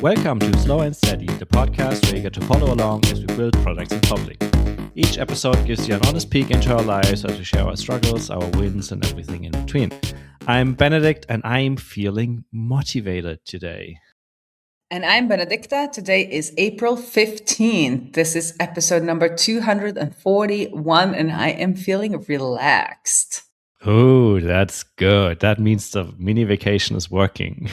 Welcome to Slow and Steady, the podcast where you get to follow along as we build products in public. Each episode gives you an honest peek into our lives as we share our struggles, our wins, and everything in between. I'm Benedikt and I'm feeling motivated today. And I'm Benedicte. Today is April 15th. This is episode number 241 and I am feeling relaxed. Oh, that's good. That means the mini vacation is working.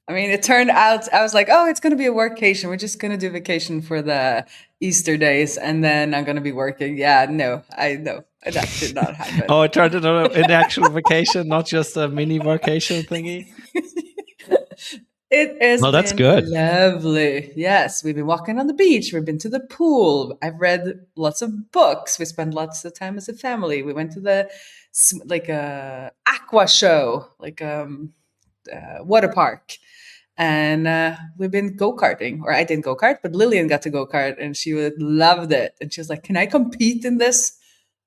I mean, it turned out, I was like, oh, it's going to be a workation. We're just going to do vacation for the Easter days and then I'm going to be working. Yeah, no, that did not happen. Oh, it turned into an actual vacation, not just a mini vacation thingy? It is that's good. Lovely. Yes, we've been walking on the beach. We've been to the pool. I've read lots of books. We spent lots of time as a family. We went to the aqua show, water park. And we've been go-karting, or I didn't go-kart, but Lillian got to go-kart and she loved it. And she was like, can I compete in this?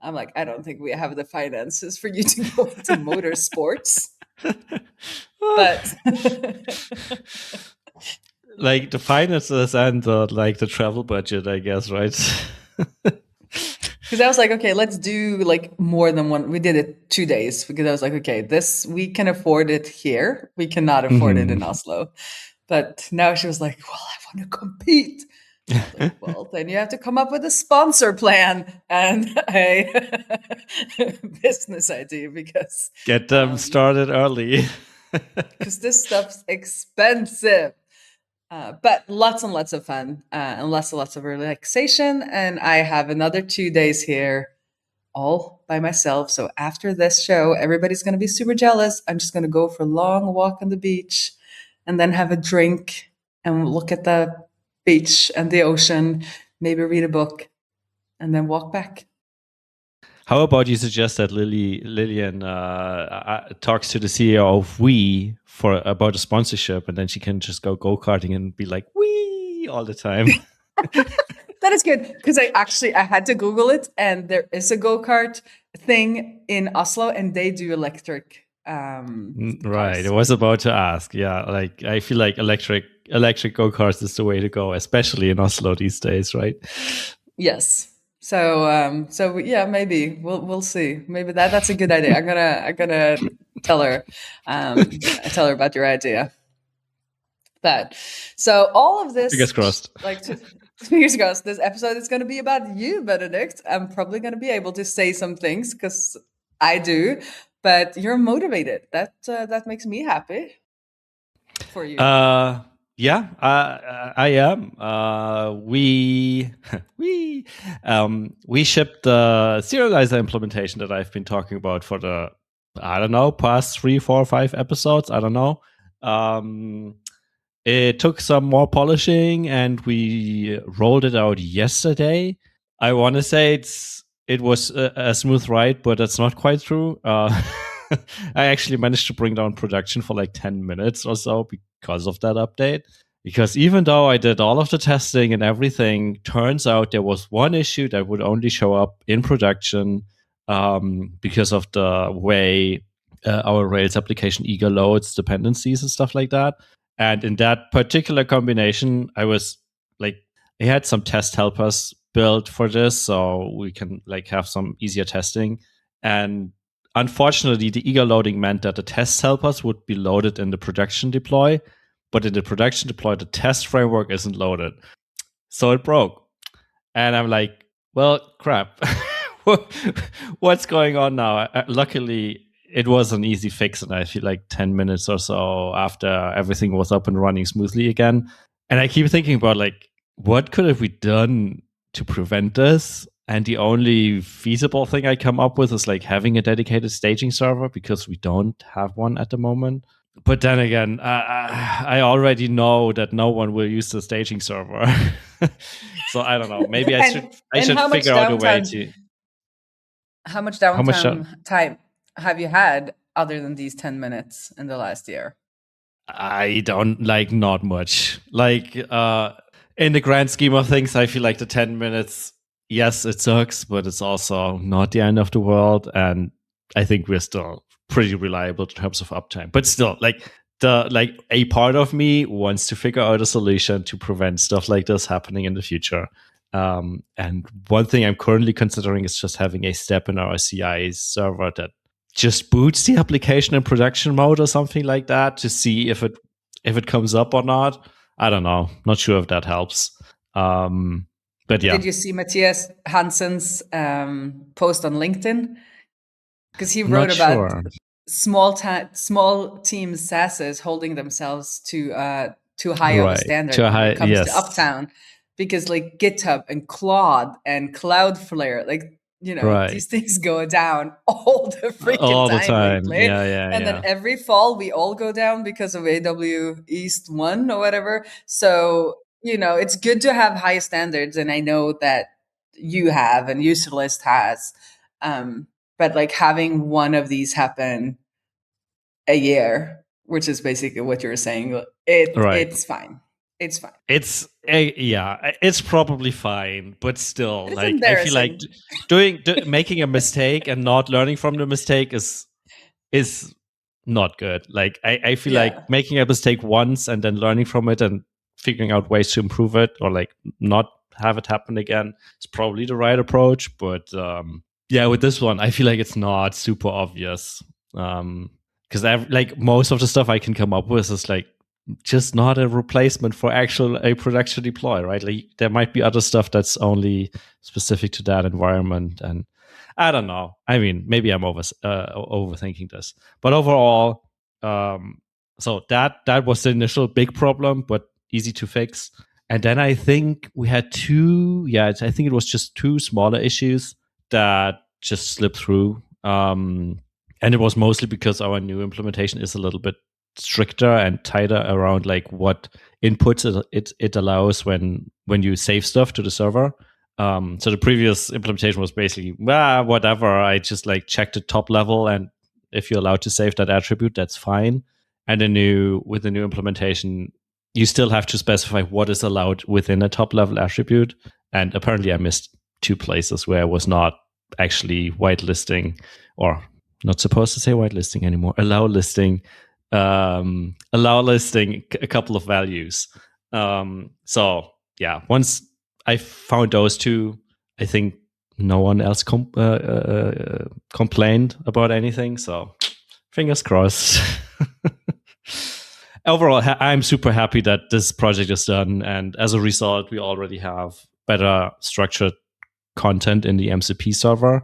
I'm like, I don't think we have the finances for you to go into motorsports. But like the finances and the travel budget, I guess, right? Because I was like, okay, let's do like more than one. We did it 2 days because I was like, okay, this we can afford it here. We cannot afford it in Oslo. But now she was like, well, I want to compete. Like, well, then you have to come up with a sponsor plan and a business idea because get them started early. Because this stuff's expensive. But lots and lots of fun and lots and lots of relaxation. And I have another 2 days here all by myself. So after this show, everybody's going to be super jealous. I'm just going to go for a long walk on the beach and then have a drink and look at the beach and the ocean, maybe read a book and then walk back. How about you suggest that Lillian talks to the CEO of We about a sponsorship, and then she can just go go-karting and be like, "Wee" all the time. That is good because I had to Google it, and there is a go-kart thing in Oslo, and they do electric. Right, cars. I was about to ask. Yeah, like I feel like electric go-karts is the way to go, especially in Oslo these days, right? Yes. So yeah, maybe we'll see. Maybe that's a good idea. I'm gonna tell her about your idea. But so all of this, fingers crossed. Fingers crossed. This episode is going to be about you, Benedikt. I'm probably going to be able to say some things because I do, but you're motivated. That makes me happy for you. Yeah, I am. We shipped the serializer implementation that I've been talking about for the, I don't know, past 3, 4, 5 episodes. I don't know. It took some more polishing and we rolled it out yesterday. I want to say it was a smooth ride, but that's not quite true. I actually managed to bring down production for like 10 minutes or so because of that update. Because even though I did all of the testing and everything, turns out there was one issue that would only show up in production because of the way our Rails application eager loads dependencies and stuff like that. And in that particular combination, I had some test helpers built for this so we can like have some easier testing. And unfortunately, the eager loading meant that the test helpers would be loaded in the production deploy, but in the production deploy, the test framework isn't loaded. So it broke. And I'm like, well, crap. What's going on now? Luckily, it was an easy fix, and I feel like 10 minutes or so after everything was up and running smoothly again. And I keep thinking about like, what could have we done to prevent this? And the only feasible thing I come up with is like having a dedicated staging server because we don't have one at the moment. But then again, I already know that no one will use the staging server. So I don't know. Maybe I should figure out a way to. How much downtime time have you had other than these 10 minutes in the last year? I don't not much. Like in the grand scheme of things, I feel like the 10 minutes, yes, it sucks, but it's also not the end of the world. And I think we're still pretty reliable in terms of uptime. But still, like a part of me wants to figure out a solution to prevent stuff like this happening in the future. And one thing I'm currently considering is just having a step in our CI server that just boots the application in production mode or something like that to see if it comes up or not. I don't know. Not sure if that helps. But yeah. Did you see Matthias Hansen's post on LinkedIn? Because he wrote Not about sure. small team SaaSes holding themselves to too high of a Right. standard Too when high, it comes to yes. Uptown, because like GitHub and Claude and Cloudflare, like Right. these things go down all the freaking All the time. lately. Yeah. And then every fall we all go down because of AW East 1 or whatever. So it's good to have high standards, and I know that you have and Userlist has. But like having one of these happen a year, which is basically what you're saying, Right. it's fine. It's fine. It's probably fine, but still, It's like, I feel like making a mistake and not learning from the mistake is not good. Like, I feel like making a mistake once and then learning from it and figuring out ways to improve it or like not have it happen again is probably the right approach. But with this one, I feel like it's not super obvious. Because like most of the stuff I can come up with is like just not a replacement for a production deploy, right? Like there might be other stuff that's only specific to that environment, and I don't know. I mean, maybe I'm overthinking this, but overall, so that was the initial big problem, but easy to fix. And then I think we had two. Yeah, I think it was just two smaller issues that just slipped through. And it was mostly because our new implementation is a little bit stricter and tighter around like what inputs it allows when you save stuff to the server. So the previous implementation was basically whatever. I just like check the top level, and if you're allowed to save that attribute, that's fine. And with the new implementation, you still have to specify what is allowed within a top level attribute. And apparently, I missed two places where I was not actually whitelisting, or not supposed to say whitelisting anymore. Allow listing a couple of values. So yeah, once I found those two, I think no one else complained about anything. So fingers crossed. Overall, I'm super happy that this project is done, and as a result, we already have better structured content in the MCP server,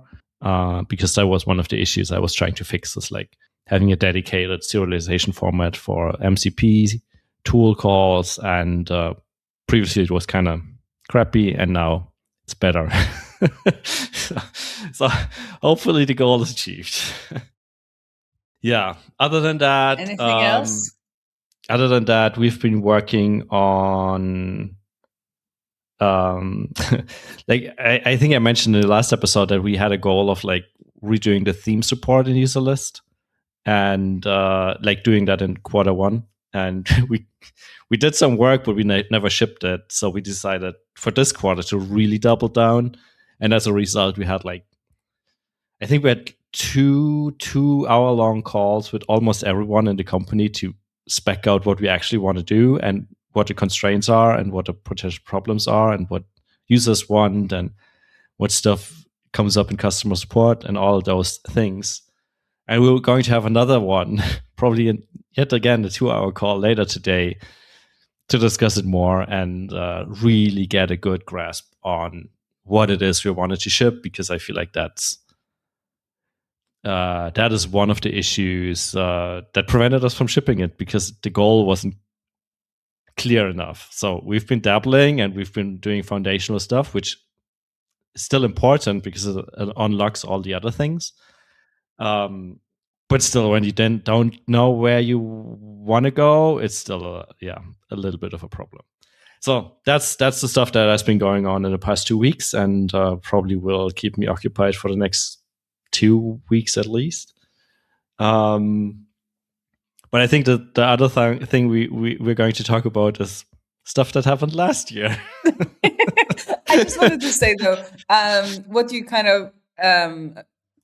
because that was one of the issues I was trying to fix, is like having a dedicated serialization format for MCP tool calls, and previously it was kind of crappy, and now it's better. so hopefully the goal is achieved. Yeah. Other than that, anything else? Other than that, we've been working on like I think I mentioned in the last episode that we had a goal of like redoing the theme support in Userlist, and like doing that in Q1. And we did some work, but we never shipped it. So we decided for this quarter to really double down. And as a result, we had like, I think we had two hour long calls with almost everyone in the company to spec out what we actually want to do and what the constraints are and what the potential problems are and what users want and what stuff comes up in customer support and all those things. And we were going to have another one, probably yet again, a 2-hour call later today to discuss it more and really get a good grasp on what it is we wanted to ship, because I feel like that is one of the issues that prevented us from shipping it, because the goal wasn't clear enough. So we've been dabbling and we've been doing foundational stuff, which is still important because it unlocks all the other things. But still, when you then don't know where you want to go, it's still a little bit of a problem. So that's the stuff that has been going on in the past 2 weeks, and probably will keep me occupied for the next 2 weeks at least. But I think that the other thing we're going to talk about is stuff that happened last year. I just wanted to say though, what you kind of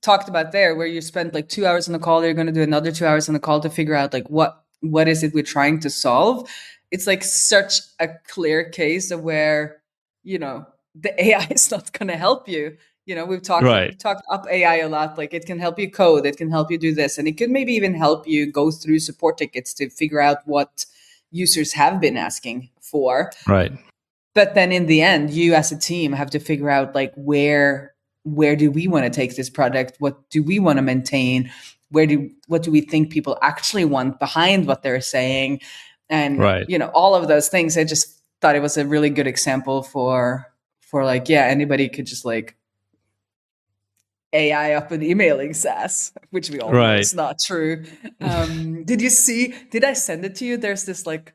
talked about there, where you spent like 2 hours on the call, you're going to do another 2 hours on the call to figure out like what what is it we're trying to solve, it's like such a clear case of where, the AI is not going to help you. We've talked Right. up AI a lot. Like, it can help you code, it can help you do this, and it could maybe even help you go through support tickets to figure out what users have been asking for. Right. But then in the end, you as a team have to figure out, like, where do we want to take this product? What do we want to maintain? What do we think people actually want behind what they're saying? And Right. all of those things. I just thought it was a really good example for like, yeah, anybody could just like AI up an emailing SaaS, which we all know Right. is not true. Did I send it to you? There's this like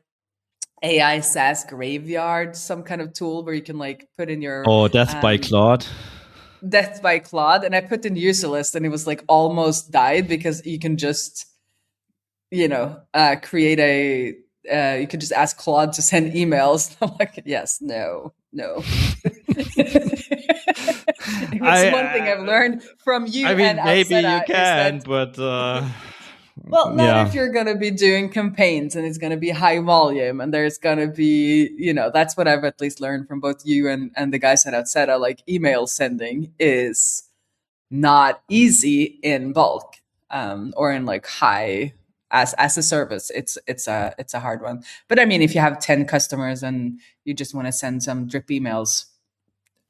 AI SaaS graveyard, some kind of tool where you can like put in your Death by Claude. Death by Claude, and I put in Userlist, and it was like almost died because you can just create a you can just ask Claude to send emails. I'm like, yes, no. It's one thing I've learned from you and maybe you Alceta is can, that, but well, not yeah. if you're going to be doing campaigns and it's going to be high volume and there's going to be, that's what I've at least learned from both you and the guys at Alceta. Like, email sending is not easy in bulk, or in like high as a service. It's a hard one. But I mean, if you have 10 customers and you just want to send some drip emails,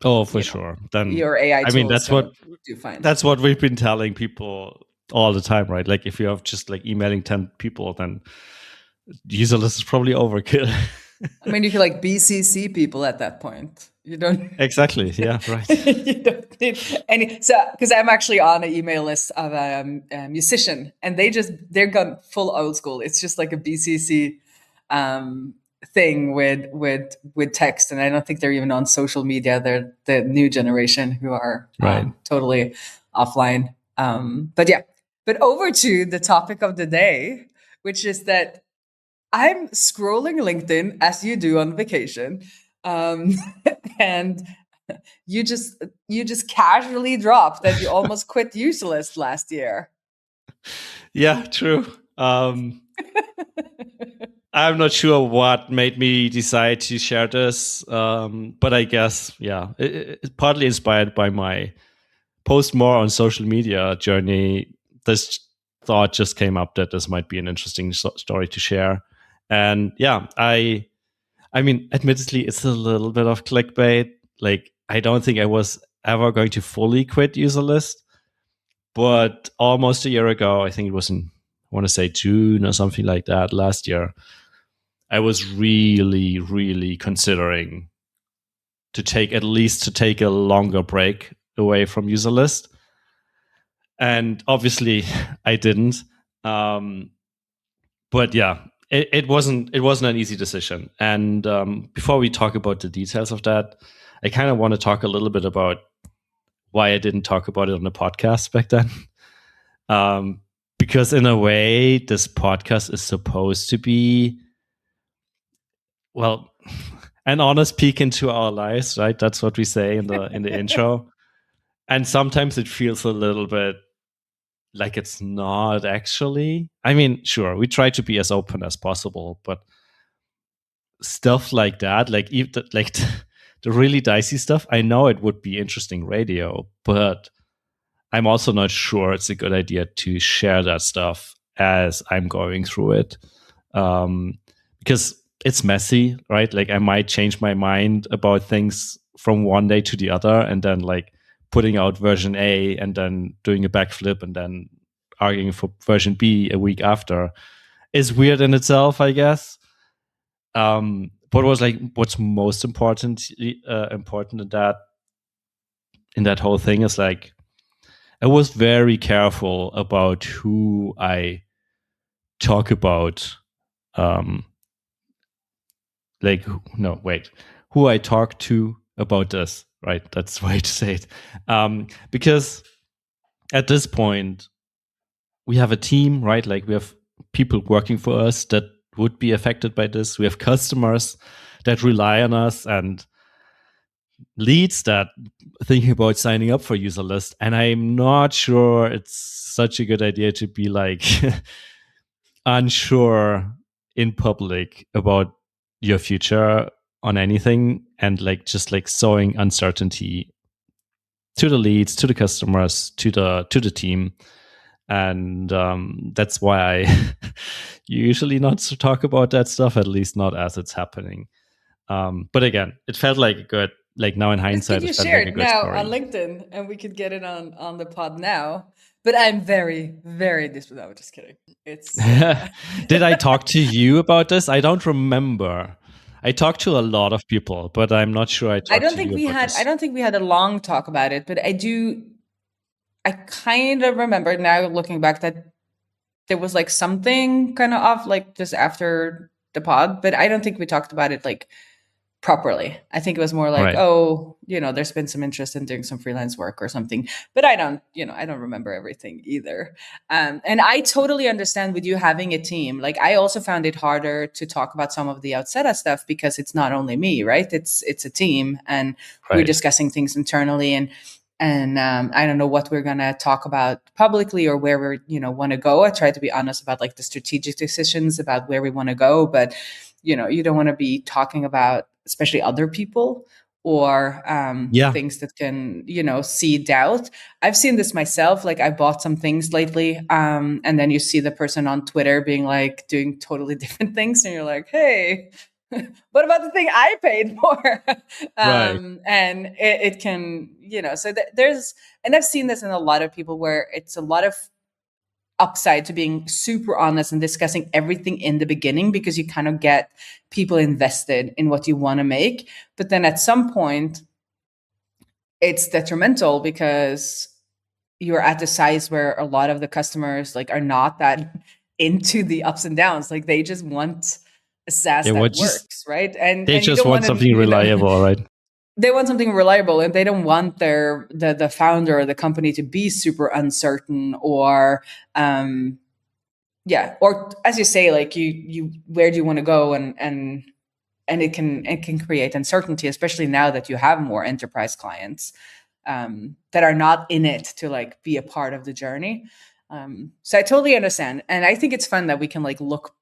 for sure. Then your AI tool is going to do fine. That's what we've been telling people all the time, right? Like, if you have just like emailing 10 people, then Userlist is probably overkill. I mean, you could like BCC people at that point. You don't exactly. Yeah, right. you don't need any. So, because I'm actually on an email list of a musician, and they're gone full old school. It's just like a BCC thing with text, and I don't think they're even on social media. They're the new generation who are totally offline. But yeah, but over to the topic of the day, which is that I'm scrolling LinkedIn as you do on vacation, and you just casually dropped that you almost quit Userlist last year. Yeah, true. I'm not sure what made me decide to share this, but I guess, yeah, it's partly inspired by my post more on social media journey. This thought just came up that this might be an interesting story to share. And yeah, I mean, admittedly, it's a little bit of clickbait. Like, I don't think I was ever going to fully quit Userlist, but almost a year ago, I think it was in, I want to say June or something like that last year, I was really, really considering to take a longer break away from Userlist. And obviously I didn't. But yeah, it wasn't an easy decision. And before we talk about the details of that, I kind of want to talk a little bit about why I didn't talk about it on the podcast back then. Because in a way, this podcast is supposed to be, well, an honest peek into our lives, right? That's what we say in the intro. And sometimes it feels a little bit like it's not actually. I mean, sure, we try to be as open as possible, but stuff like that, like the really dicey stuff, I know it would be interesting radio, but I'm also not sure it's a good idea to share that stuff as I'm going through it, because it's messy, right? Like, I might change my mind about things from one day to the other, and then like putting out version A and then doing a backflip and then arguing for version B a week after is weird in itself, I guess. But what's most important in that whole thing is like, I was very careful about who I talk about. Who I talk to about this, right? That's the way to say it. Because at this point, we have a team, right? Like, we have people working for us that would be affected by this. We have customers that rely on us and leads that thinking about signing up for Userlist. And I'm not sure it's such a good idea to be like unsure in public about your future on anything, and like just like sowing uncertainty to the leads, to the customers, to the team. And that's why I usually not to talk about that stuff, at least not as it's happening. But again, it felt like a good, like now in This could hindsight, you it felt share like a it good now on story. LinkedIn, and we could get it on the pod now. But I'm very, very no, just kidding. It's Did I talk to you about this? I don't remember. I talked to a lot of people, but I'm not sure I talked to you about I this. don't think we had a long talk about it, but I kind of remember now looking back that there was like something kind of off like just after the pod, but I don't think we talked about it like properly. I think it was more like, Right. oh, there's been some interest in doing some freelance work or something, but I don't remember everything either. And I totally understand with you having a team. Like I also found it harder to talk about some of the Outseta stuff because it's not only me, right? It's a team, and we're Right. discussing things internally, and I don't know what we're gonna talk about publicly or where we're want to go. I try to be honest about like the strategic decisions about where we want to go, but you don't want to be talking about especially other people or Yeah. things that can seed doubt. I've seen this myself. Like I bought some things lately, and then you see the person on Twitter being like doing totally different things, and you're like, hey, what about the thing I paid for? Right. And it can, so there's, and I've seen this in a lot of people where it's a lot of upside to being super honest and discussing everything in the beginning because you kind of get people invested in what you want to make. But then at some point, it's detrimental because you're at the size where a lot of the customers like are not that into the ups and downs. Like they just want a SaaS Yeah. What that just works, right? And They you just don't want want to, something reliable, right? they want something reliable, and they don't want the founder or the company to be super uncertain or yeah, or as you say, like you where do you want to go, and it can create uncertainty, especially now that you have more enterprise clients that are not in it to like be a part of the journey. So I totally understand, and I think it's fun that we can like look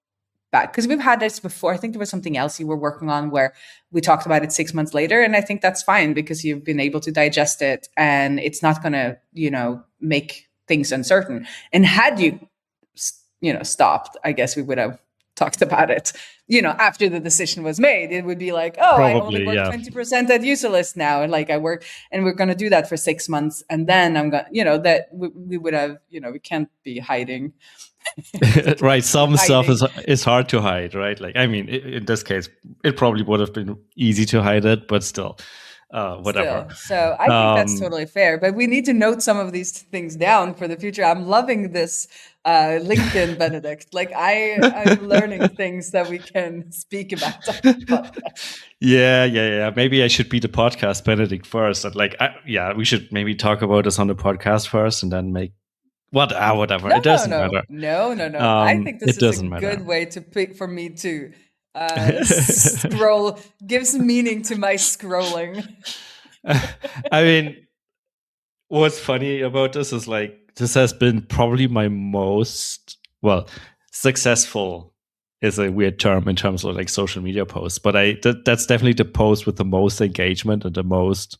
back because we've had this before. I think there was something else you were working on where we talked about it 6 months later, and I think that's fine because you've been able to digest it, and it's not going to make things uncertain. And had you stopped, I guess we would have talked about it after the decision was made. It would be like, oh, I only Probably, work yeah. 20% at Userlist now, and like I work, and we're going to do that for 6 months, and then I'm going that we would have we can't be hiding. Right. Some stuff Hiding is hard to hide, right? Like, I mean, in this case, it probably would have been easy to hide it, but still, whatever. still. So I think that's Um, totally fair. But we need to note some of these things down for the future. I'm loving this LinkedIn, Benedict. Like I'm learning things that we can speak about on the podcast. yeah. Maybe I should be the podcast Benedict first. And like, yeah, we should maybe talk about this on the podcast first, and then make whatever. No, It no, doesn't no, matter. no, no, no. I think this It is a doesn't matter. good way to pick for me to scroll. Gives meaning to my scrolling. I mean, what's funny about this is like this has been probably my most successful is a weird term in terms of like social media posts, but that's definitely the post with the most engagement and the most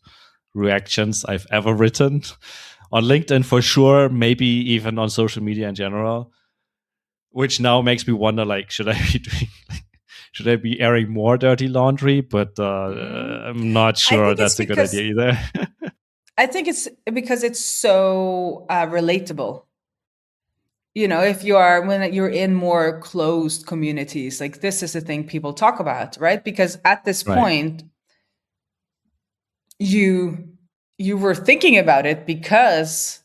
reactions I've ever written on LinkedIn for sure, maybe even on social media in general, which now makes me wonder like should I be doing should I be airing more dirty laundry? But Mm. I'm not I sure think it's that's a good idea because either. I think it's because it's so relatable. If you are when you're in more closed communities, like this is the thing people talk about, right? Because at this Right. point, you you were thinking about it because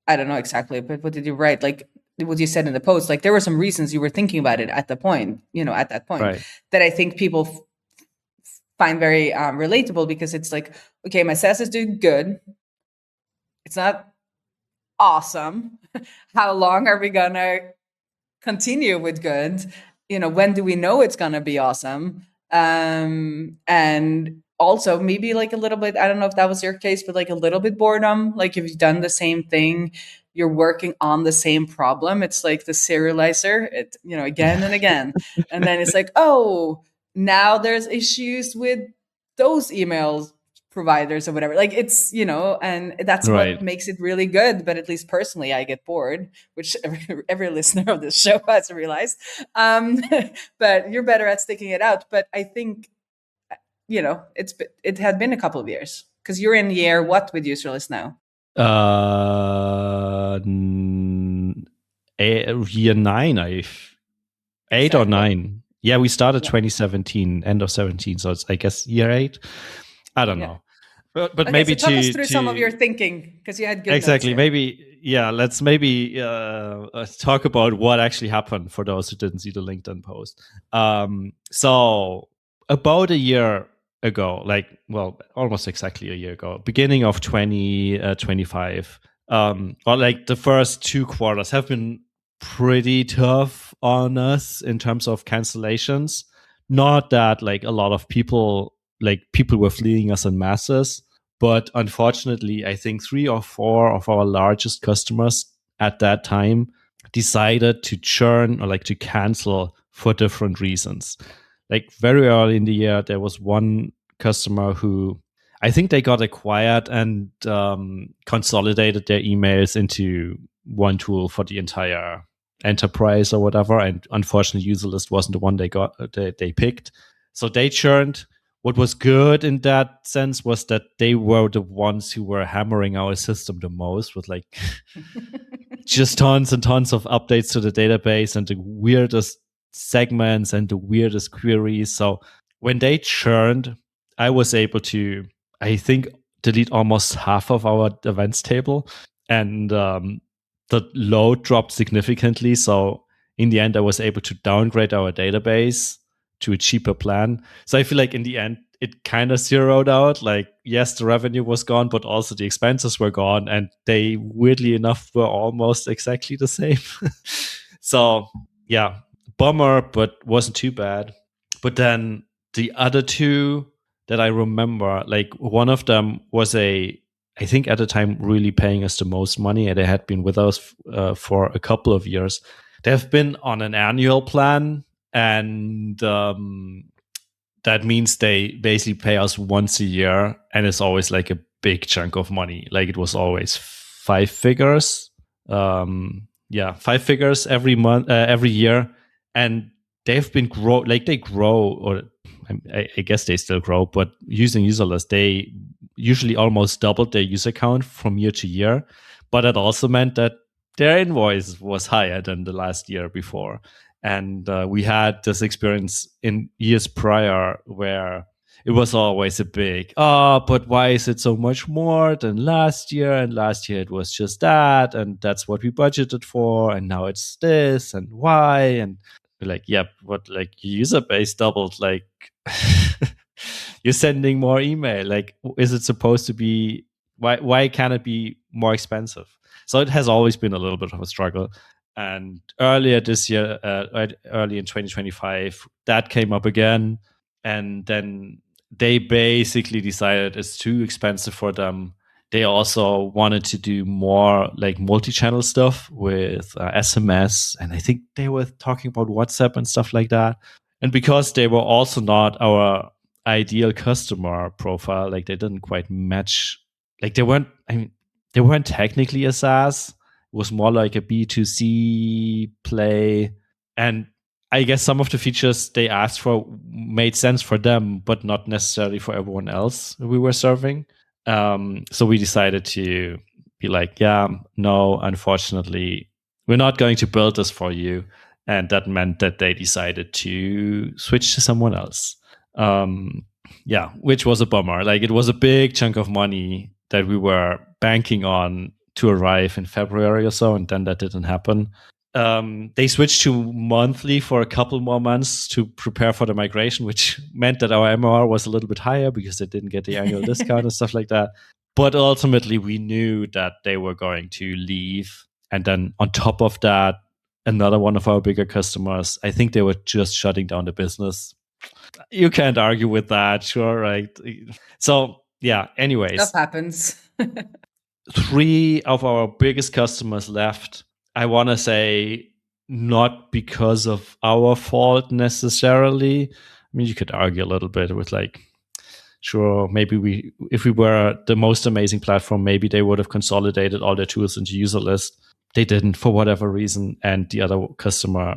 I don't know exactly, but what did you write? Like what you said in the post, like there were some reasons you were thinking about it at the point, at that point, Right. that I think people find very relatable because it's like, okay, my SaaS is doing good. It's not awesome. How long are we gonna continue with good? When do we know it's gonna be awesome? And also maybe like a little bit, I don't know if that was your case, but like a little bit boredom, like if you've done the same thing you're working on the same problem. It's like the serializer, again and again. And then it's like, oh, now there's issues with those emails providers or whatever. Like it's, and that's what Right. makes it really good. But at least personally, I get bored, which every listener of this show has realized. But you're better at sticking it out. But I think, it had been a couple of years because you're in year what with Userlist now? Year 9, eight or Exactly. 9. Yeah, we started Yeah. 2017, end of 17, so it's I guess year 8. I don't Yeah. know, but Okay, maybe so talk us through some of to your thinking because you had good notes exactly, here. maybe let's maybe talk about what actually happened for those who didn't see the LinkedIn post. So about a year ago, like, well, almost exactly a year ago, beginning of 2025, or like the first 2 quarters have been pretty tough on us in terms of cancellations. Not that like a lot of people were fleeing us in masses, but unfortunately, I think 3 or 4 of our largest customers at that time decided to churn or like to cancel for different reasons. Like very early in the year, there was one customer who I think they got acquired and consolidated their emails into one tool for the entire enterprise or whatever. And unfortunately, Userlist wasn't the one they picked. So they churned. What was good in that sense was that they were the ones who were hammering our system the most with like just tons and tons of updates to the database and the weirdest segments and the weirdest queries. So when they churned, I was able to, I think, delete almost half of our events table, and the load dropped significantly. So in the end, I was able to downgrade our database to a cheaper plan. So I feel like in the end, it kind of zeroed out. Like, yes, the revenue was gone, but also the expenses were gone. And they, weirdly enough, were almost exactly the same. So, yeah, bummer, but wasn't too bad. But then the other 2 that I remember, like one of them was I think at the time, really paying us the most money. And they had been with us for a couple of years. They have been on an annual plan, and that means they basically pay us once a year, and it's always like a big chunk of money. Like it was always 5 figures. 5 figures every month, every year, and they've been they grow, or I guess they still grow, but using Userlist, they usually almost doubled their user count from year to year. But it also meant that their invoice was higher than the last year before. And we had this experience in years prior where it was always a big, but why is it so much more than last year? And last year it was just that, and that's what we budgeted for, and now it's this, and why? And we're like, yep, what, like your user base doubled, like you're sending more email. Like, is it supposed to be, why can't it be more expensive? So it has always been a little bit of a struggle. And earlier this year, early in 2025, that came up again. And then they basically decided it's too expensive for them. They also wanted to do more like multi-channel stuff with SMS. And I think they were talking about WhatsApp and stuff like that. And because they were also not our ideal customer profile, like they didn't quite match, like they weren't technically a SaaS. It was more like a B2C play. And I guess some of the features they asked for made sense for them, but not necessarily for everyone else we were serving. So we decided to be like, yeah, no, unfortunately, we're not going to build this for you. And that meant that they decided to switch to someone else. Which was a bummer. Like it was a big chunk of money that we were banking on to arrive in February or so, and then that didn't happen. They switched to monthly for a couple more months to prepare for the migration, which meant that our MRR was a little bit higher because they didn't get the annual discount and stuff like that. But ultimately, we knew that they were going to leave. And then on top of that, another one of our bigger customers, I think they were just shutting down the business. You can't argue with that, sure, right? So, yeah, anyways. Stuff happens. 3 of our biggest customers left. I want to say not because of our fault necessarily. I mean, you could argue a little bit with like, sure, maybe if we were the most amazing platform, maybe they would have consolidated all their tools into Userlist. They didn't for whatever reason, and the other customer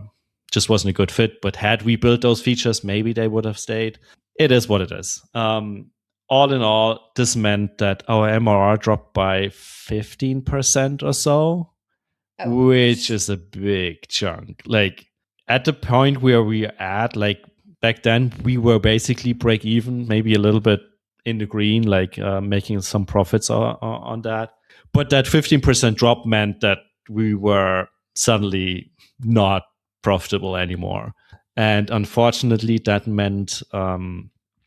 just wasn't a good fit. But had we built those features, maybe they would have stayed. It is what it is. All in all, this meant that our MRR dropped by 15% or so, which is a big chunk. Like at the point where we are at, like back then, we were basically break even, maybe a little bit in the green, like making some profits on that. But that 15% drop meant that we were suddenly not profitable anymore. And unfortunately, that meant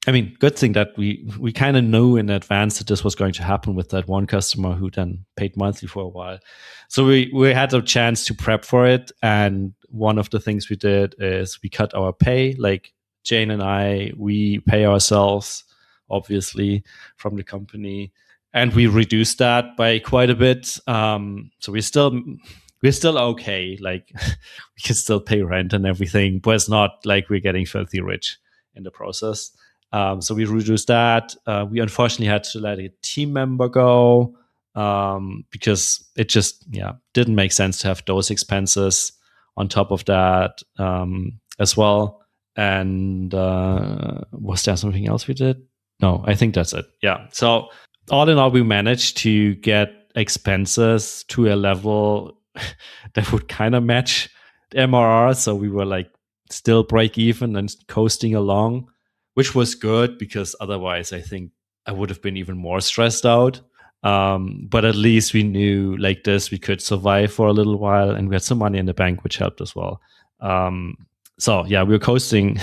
I mean, good thing that we kind of knew in advance that this was going to happen with that one customer who then paid monthly for a while. So we had a chance to prep for it. And one of the things we did is we cut our pay. Like Jane and I, we pay ourselves, obviously, from the company. And we reduced that by quite a bit. So we're still okay. Like we can still pay rent and everything, but it's not like we're getting filthy rich in the process. So we reduced that. We unfortunately had to let a team member go because it just didn't make sense to have those expenses on top of that as well. And was there something else we did? No, I think that's it. Yeah. So all in all, we managed to get expenses to a level that would kind of match the MRR. So we were like still break even and coasting along, which was good because otherwise I think I would have been even more stressed out. But at least we knew like this, we could survive for a little while and we had some money in the bank, which helped as well. So yeah, we were coasting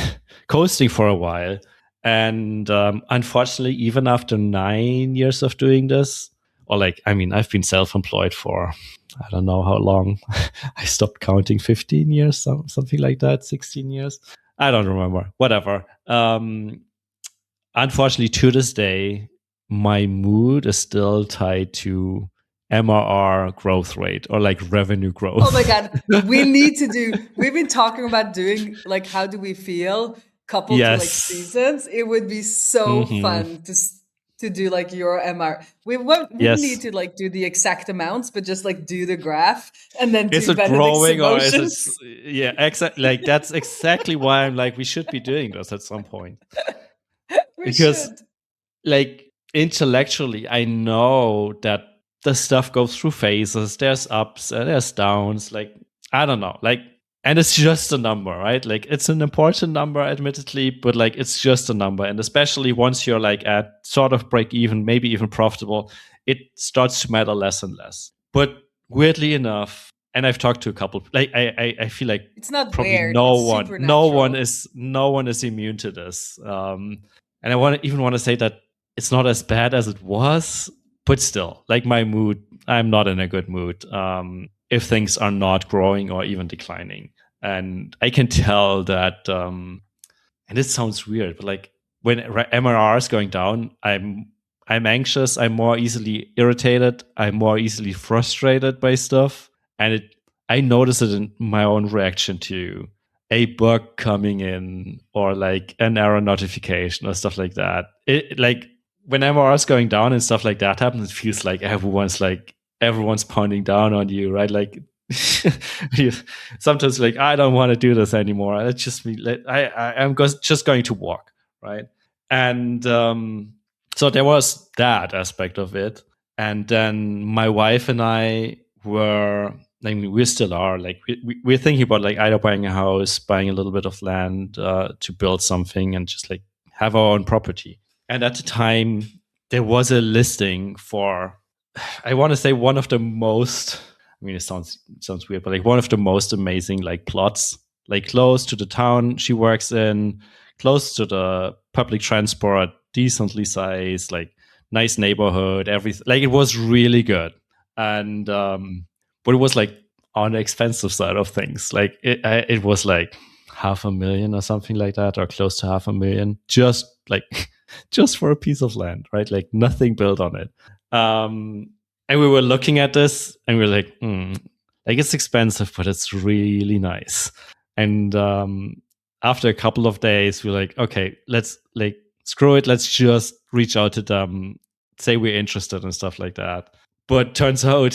for a while. And unfortunately, even after 9 years of doing this, or like, I mean, I've been self-employed for, I don't know how long. I stopped counting, 15 years, something like that, 16 years. I don't remember, whatever. Unfortunately, to this day, my mood is still tied to MRR growth rate or like revenue growth. Oh my God. We've been talking about doing like, how do we feel coupled to like seasons? It would be so fun to do like your MR. We wouldn't need to like do the exact amounts, but just like do the graph and then is do it Benedict's growing emotions. or is it, exactly. Like that's exactly why I'm like, we should be doing this at some point. Because like intellectually, I know that the stuff goes through phases. There's ups and there's downs. Like, I don't know. Like, and it's just a number, right? Like, it's an important number, admittedly, but like, it's just a number. And especially once you're like at sort of break even, maybe even profitable, it starts to matter less and less. But weirdly enough, and I've talked to a couple, like I feel like it's not probably weird. no one is immune to this. And I even want to say that it's not as bad as it was, but still, like my mood, I'm not in a good mood if things are not growing or even declining. And I can tell that, and it sounds weird, but like when MRR is going down, I'm anxious. I'm more easily irritated. I'm more easily frustrated by stuff, and I notice it in my own reaction to a bug coming in or like an error notification or stuff like that. It like when MRR is going down and stuff like that happens, it feels like everyone's pounding down on you, right? Like sometimes like, I don't want to do this anymore. It's just me. I'm just going to walk, right? And so there was that aspect of it. And then my wife and I were, I mean, we still are like, we're thinking about like either buying a house, buying a little bit of land to build something and just like have our own property. And at the time, there was a listing for, I want to say one of the most, I mean, it sounds weird, but like one of the most amazing like plots, like close to the town she works in, close to the public transport, decently sized, like nice neighborhood, everything. Like it was really good. And, but it was like on the expensive side of things. Like it was like $500,000 or something like that, or close to $500,000, just like, just for a piece of land, right? Like nothing built on it. And we were looking at this and we were like, like it's expensive, but it's really nice. And after a couple of days, we were like, okay, let's like screw it. Let's just reach out to them, say we're interested and stuff like that. But turns out,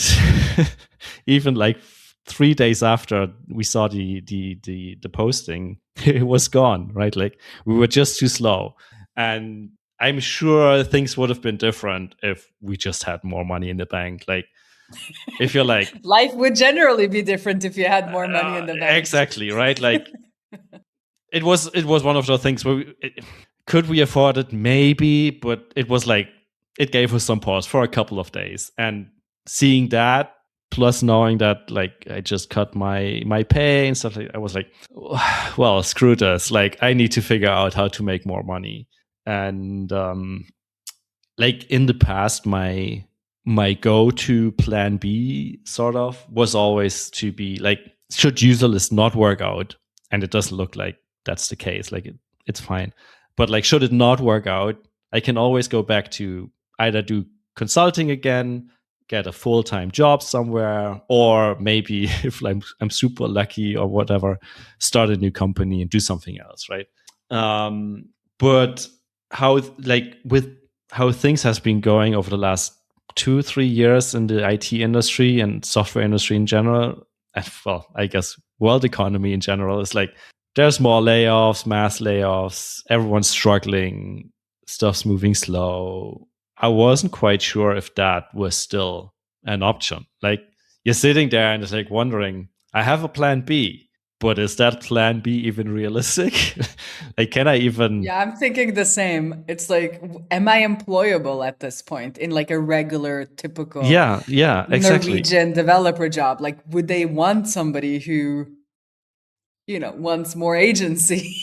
even like 3 days after we saw the posting, it was gone. Right, like we were just too slow, and I'm sure things would have been different if we just had more money in the bank. Like, if you're like, life would generally be different if you had more money in the bank. Exactly, right? Like, it was one of those things where could we afford it? Maybe, but it was like it gave us some pause for a couple of days, and seeing that plus knowing that like I just cut my pay and stuff like, I was like, well, screw this. Like, I need to figure out how to make more money. And like in the past, my go-to plan B sort of was always to be like, should Userlist not work out, and it doesn't look like that's the case, like it's fine, but like should it not work out, I can always go back to either do consulting again, get a full-time job somewhere, or maybe if I'm super lucky or whatever, start a new company and do something else, right? But how, like, with how things has been going over the last 2-3 years in the IT industry and software industry in general, and, well, I guess world economy in general, is like there's more layoffs, mass layoffs, everyone's struggling, stuff's moving slow. I wasn't quite sure if that was still an option. Like, you're sitting there and it's like wondering, I have a plan B, but is that plan B even realistic? Like, can I even? Yeah, I'm thinking the same. It's like, am I employable at this point in like a regular, typical Yeah, exactly. Norwegian developer job? Like, would they want somebody who, wants more agency?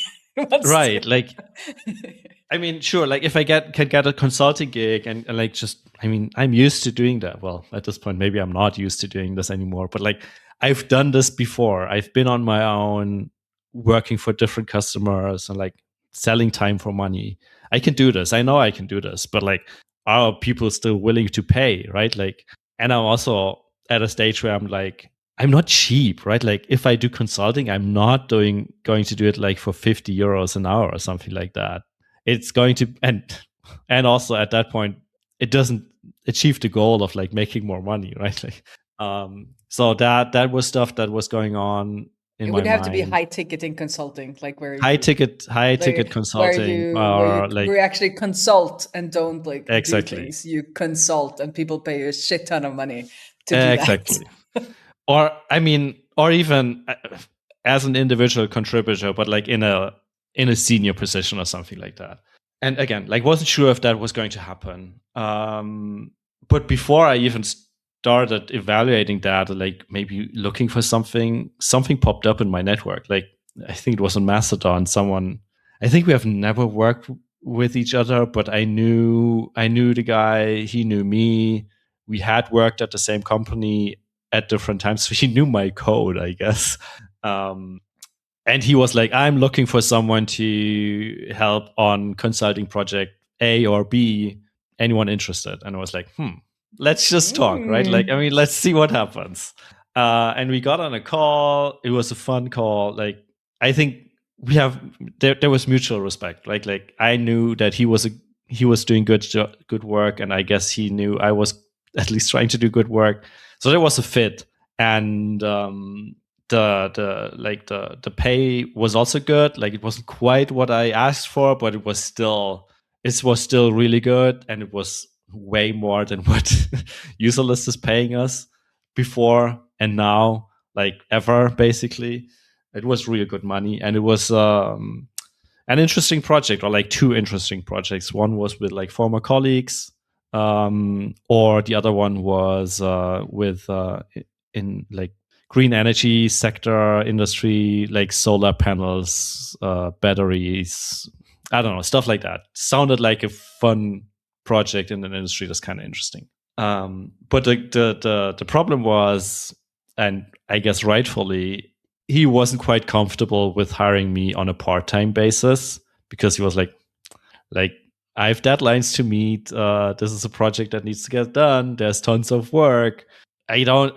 Right. Like, I mean, sure, like if I can get a consulting gig and like just, I mean, I'm used to doing that. Well, at this point, maybe I'm not used to doing this anymore, but like I've done this before. I've been on my own, working for different customers and like selling time for money. I can do this. I know I can do this, but like, are people still willing to pay? Right. Like, and I'm also at a stage where I'm like, I'm not cheap, right? Like, if I do consulting, I'm not going to do it like for 50 euros an hour or something like that. It's going to, and also at that point, it doesn't achieve the goal of like making more money, right? Like, so that was stuff that was going on in It my would have to be mind. high ticketing consulting, like where High you ticket consulting, or like, where you actually consult and don't like do exactly, things. You consult and people pay you a shit ton of money to do that. exactly. Or I mean, or even as an individual contributor, but like in a senior position or something like that. And again, like, wasn't sure if that was going to happen. But before I even started evaluating that, like maybe looking for something popped up in my network. Like, I think it was on Mastodon. Someone, I think we have never worked with each other, but I knew the guy. He knew me. We had worked at the same company at different times, so he knew my code, I guess. And he was like, I'm looking for someone to help on consulting project A or B. Anyone interested? And I was like, let's just talk, right? Like, I mean, let's see what happens. And we got on a call. It was a fun call. Like, I think we have there was mutual respect. Like I knew that he was doing good work, and I guess he knew I was at least trying to do good work. So there was a fit, and the pay was also good. Like, it wasn't quite what I asked for, but it was still really good, and it was way more than what Userlist is paying us before and now, like, ever, basically. It was really good money, and it was an interesting project, or like two interesting projects. One was with like former colleagues, or the other one was with in like green energy sector industry, like solar panels, batteries, I don't know, stuff like that. Sounded like a fun project in an industry that's kind of interesting. But the problem was, and I guess rightfully, he wasn't quite comfortable with hiring me on a part-time basis, because he was like, I have deadlines to meet. This is a project that needs to get done. There's tons of work. I don't.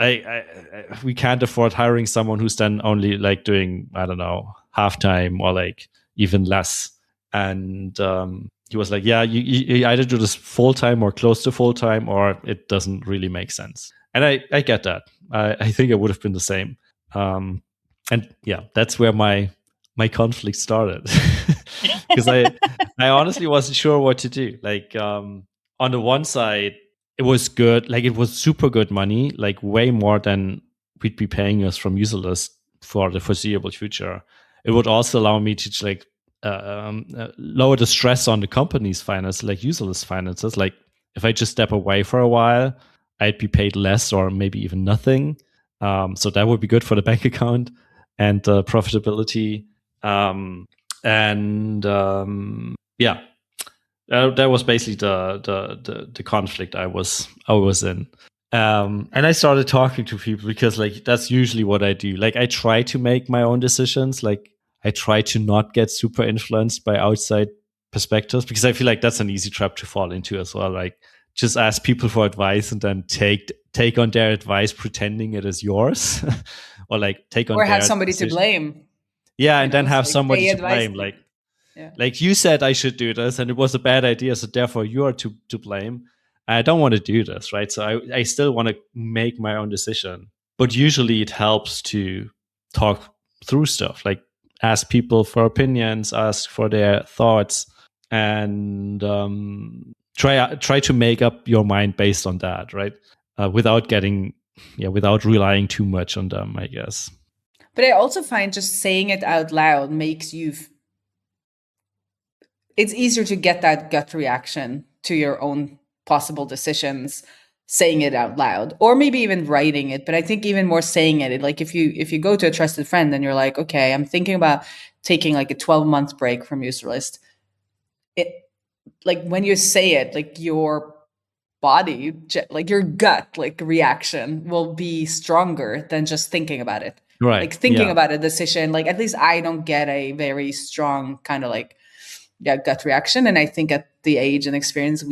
We can't afford hiring someone who's then only like doing, I don't know, half time or like even less. And he was like, "Yeah, you either do this full time or close to full time, or it doesn't really make sense." And I get that. I think I would have been the same. And yeah, that's where my conflict started because I honestly wasn't sure what to do. Like on the one side, it was good, like it was super good money, like way more than we'd be paying us from Userlist for the foreseeable future. It would also allow me to like lower the stress on the company's finances, like Userlist finances. Like if I just step away for a while, I'd be paid less or maybe even nothing. So that would be good for the bank account and profitability. Yeah, that was basically the conflict I was in. And I started talking to people because like that's usually what I do. Like I try to make my own decisions. Like I try to not get super influenced by outside perspectives because I feel like that's an easy trap to fall into as well. Like just ask people for advice and then take on their advice pretending it is yours or like take on Or their have somebody to decision. blame. Yeah, and then have like somebody they to blame. advise. Yeah. Like you said I should do this and it was a bad idea, so therefore you are to blame. I don't want to do this, right? So I still want to make my own decision. But usually it helps to talk through stuff, like ask people for opinions, ask for their thoughts, and try to make up your mind based on that, right? Without relying too much on them, I guess. But I also find just saying it out loud makes you it's easier to get that gut reaction to your own possible decisions saying it out loud, or maybe even writing it. But I think even more saying it, like if you go to a trusted friend and you're like, okay, I'm thinking about taking like a 12-month break from Userlist, it, like when you say it, like your body, like your gut like reaction will be stronger than just thinking about it. Right. Like thinking about a decision, like at least I don't get a very strong kind of like gut reaction. And I think at the age and experience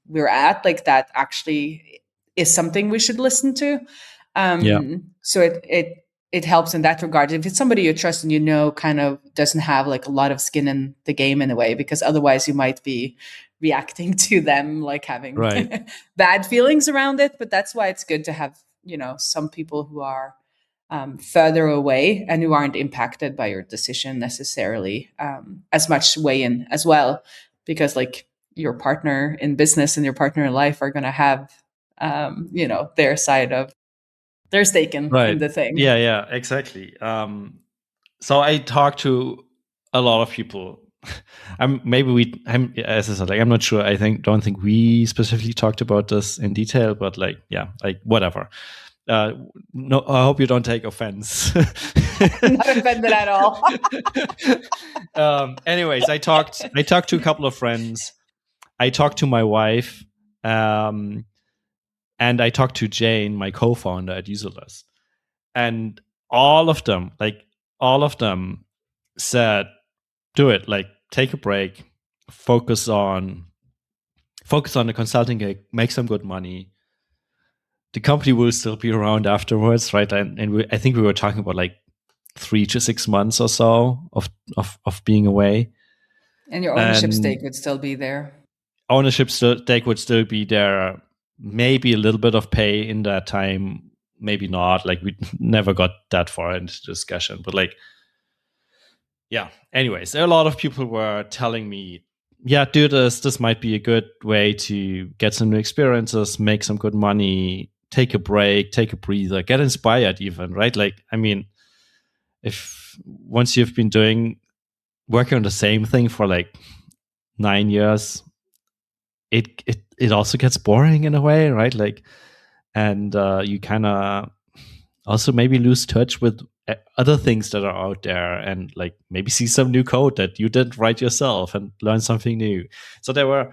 we're at, like that actually is something we should listen to. So it helps in that regard. If it's somebody you trust and kind of doesn't have like a lot of skin in the game in a way, because otherwise you might be reacting to them like having bad feelings around it. But that's why it's good to have, some people who are further away and who aren't impacted by your decision necessarily as much weigh in as well, because like your partner in business and your partner in life are going to have their side of their stake in the thing. Yeah, exactly. So I talked to a lot of people. As I said, like I'm not sure. Don't think we specifically talked about this in detail, but like whatever. No, I hope you don't take offense. Not offended at all. Anyways, I talked to a couple of friends. I talked to my wife, and I talked to Jane, my co-founder at Userlist, and all of them said, "Do it. Like, take a break, focus on the consulting gig, make some good money. The company will still be around afterwards, right?" And I think we were talking about like 3 to 6 months or so of being away. And your ownership stake would still be there. Ownership stake would still be there. Maybe a little bit of pay in that time, maybe not. Like we never got that far into discussion, but like, yeah. Anyways, a lot of people were telling me, yeah, do this. This might be a good way to get some new experiences, make some good money, take a break, take a breather, get inspired even, right? Like, I mean, if once you've been working on the same thing for like 9 years, it also gets boring in a way, right? Like, and you kind of also maybe lose touch with other things that are out there, and like maybe see some new code that you didn't write yourself and learn something new. So there were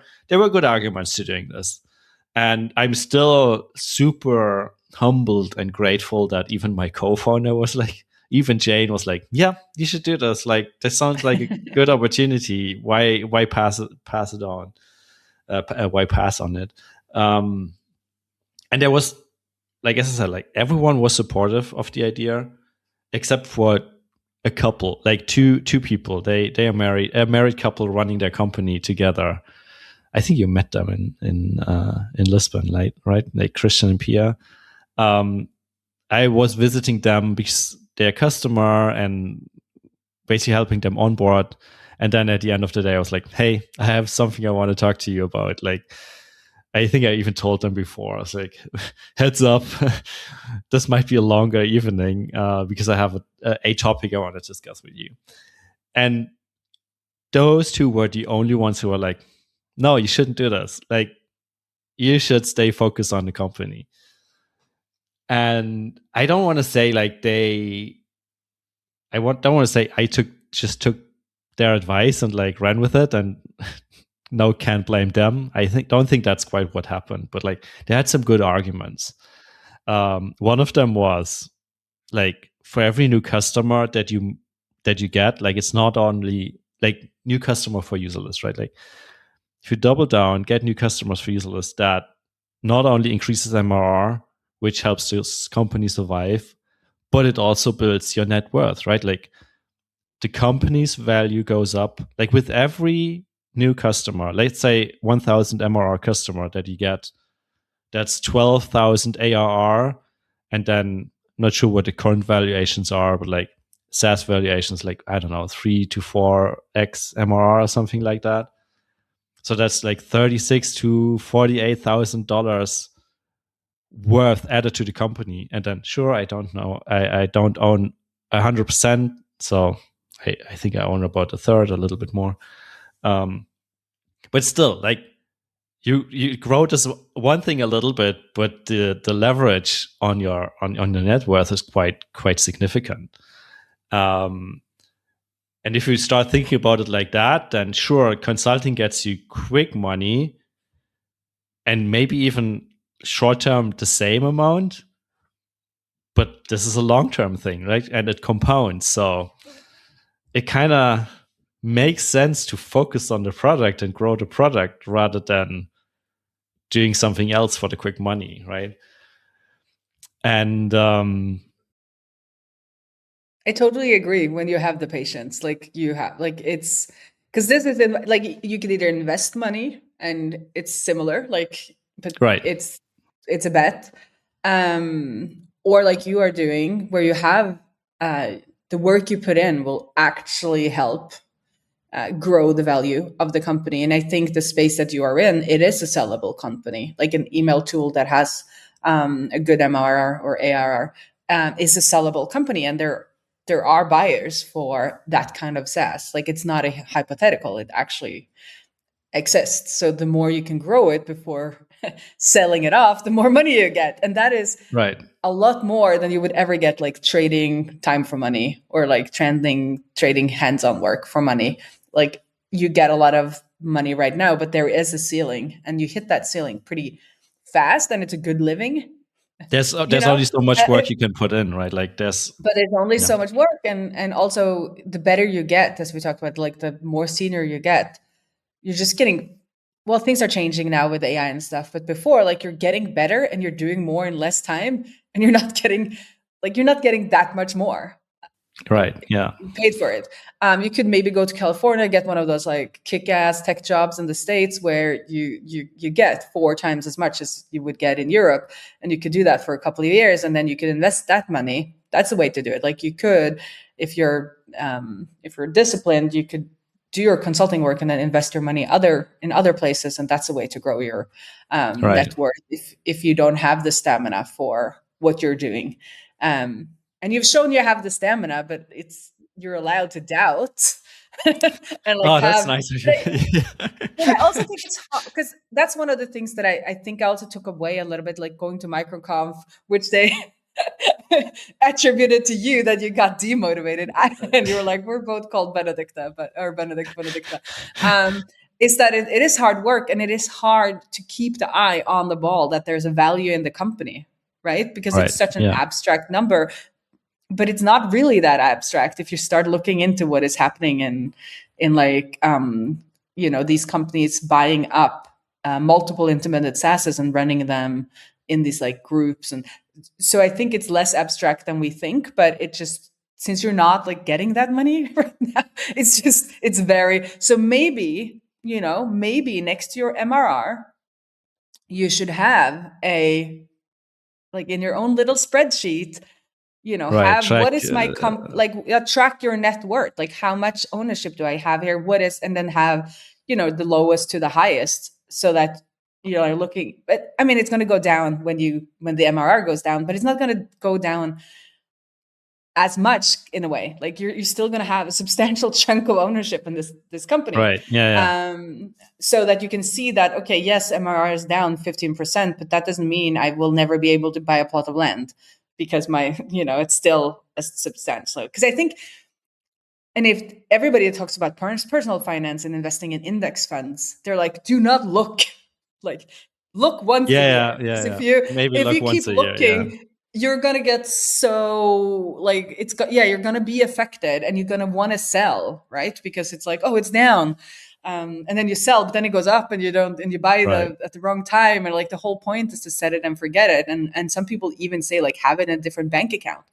good arguments to doing this, and I'm still super humbled and grateful that even my co-founder was like, even Jane was like, yeah, you should do this. Like, this sounds like a good opportunity. Why pass it on? why pass on it? And there was, like as I said, like everyone was supportive of the idea, except for a couple, like two people. They are married, a married couple running their company together. I think you met them in Lisbon, right? Like Christian and Pia. I was visiting them because they're a customer and basically helping them on board. And then at the end of the day, I was like, "Hey, I have something I want to talk to you about." Like, I think I even told them before. I was like, "Heads up, this might be a longer evening because I have a topic I want to discuss with you." And those two were the only ones who were like, "No, you shouldn't do this. Like, you should stay focused on the company." And I don't want to say like don't want to say I took their advice and like ran with it, and no, can't blame them. Don't think that's quite what happened, but like they had some good arguments. One of them was like, for every new customer that you get, like it's not only like new customer for Userlist, right? Like if you double down, get new customers for Userlist, that not only increases MRR, which helps this company survive, but it also builds your net worth, right? Like the company's value goes up. Like with every new customer, let's say 1,000 MRR customer that you get, that's 12,000 ARR. And then not sure what the current valuations are, but like SaaS valuations, like, I don't know, 3 to 4x MRR or something like that. So that's like $36,000 to $48,000 worth added to the company. And then, sure, I don't know, I don't own 100%, so I think I own about a third, a little bit more. But still, like you grow this one thing a little bit, but the leverage on your net worth is quite significant. And if you start thinking about it like that, then sure, consulting gets you quick money, and maybe even short term the same amount. But this is a long term thing, right? And it compounds, so it kind of makes sense to focus on the product and grow the product rather than doing something else for the quick money, right? And I totally agree. When you have the patience, like you have, like it's because this is like you could either invest money and it's similar, like, but right, it's a bet, or like you are doing, where you have the work you put in will actually help grow the value of the company. And I think the space that you are in, it is a sellable company, like an email tool that has a good MRR or ARR is a sellable company, and there are buyers for that kind of SaaS. Like it's not a hypothetical; it actually exists. So the more you can grow it before selling it off, the more money you get, and that is right, a lot more than you would ever get like trading time for money or like trading hands-on work for money. Like you get a lot of money right now, but there is a ceiling, and you hit that ceiling pretty fast, and it's a good living. there's You know, only so much work you can put in, right? Like there's but there's only yeah, so much work, and also the better you get, as we talked about, like the more senior you get, you're just getting, well, things are changing now with AI and stuff, but before, like, you're getting better and you're doing more in less time, and you're not getting that much more right, yeah, paid for it. You could maybe go to California, get one of those like kick-ass tech jobs in the States where you get 4 times as much as you would get in Europe, and you could do that for a couple of years, and then you could invest that money. That's the way to do it. Like you could, if you're disciplined, you could do your consulting work and then invest your money in other places, and that's a way to grow your right. net worth if you don't have the stamina for what you're doing. And you've shown you have the stamina, but you're allowed to doubt and like Oh, that's have. nice of you. But I also think it's hard because that's one of the things that I think I also took away a little bit, like going to MicroConf, which they attributed to you, that you got demotivated. And you were like, we're both called Benedicte, or Benedicte. Is that it is hard work, and it is hard to keep the eye on the ball that there's a value in the company, right? Because Right, it's such an yeah, abstract number, but it's not really that abstract if you start looking into what is happening in like these companies buying up multiple implemented SaaSes and running them in these like groups. And so I think it's less abstract than we think, but it just, since you're not like getting that money right now, it's very, so maybe, maybe next to your MRR, you should have like in your own little spreadsheet, Right. have Track. what is my track your net worth, like how much ownership do I have here, and then have the lowest to the highest, so that you're looking. But I mean, it's going to go down when the MRR goes down, but it's not going to go down as much in a way. Like you're still going to have a substantial chunk of ownership in this company, Right. Yeah. so that you can see that, okay, yes, MRR is down 15%, but that doesn't mean I will never be able to buy a plot of land, because my it's still a substantial. Because I think, and if everybody talks about personal finance and investing in index funds, they're like, do not look, like look once a year. Yeah. Maybe If look you once keep a year. Yeah. looking, you're gonna get so like you're gonna be affected, and you're gonna want to sell, right? Because it's like, oh, it's down. And then you sell, but then it goes up, and you buy Right. at the wrong time, and like the whole point is to set it and forget it. And some people even say like have it in a different bank account,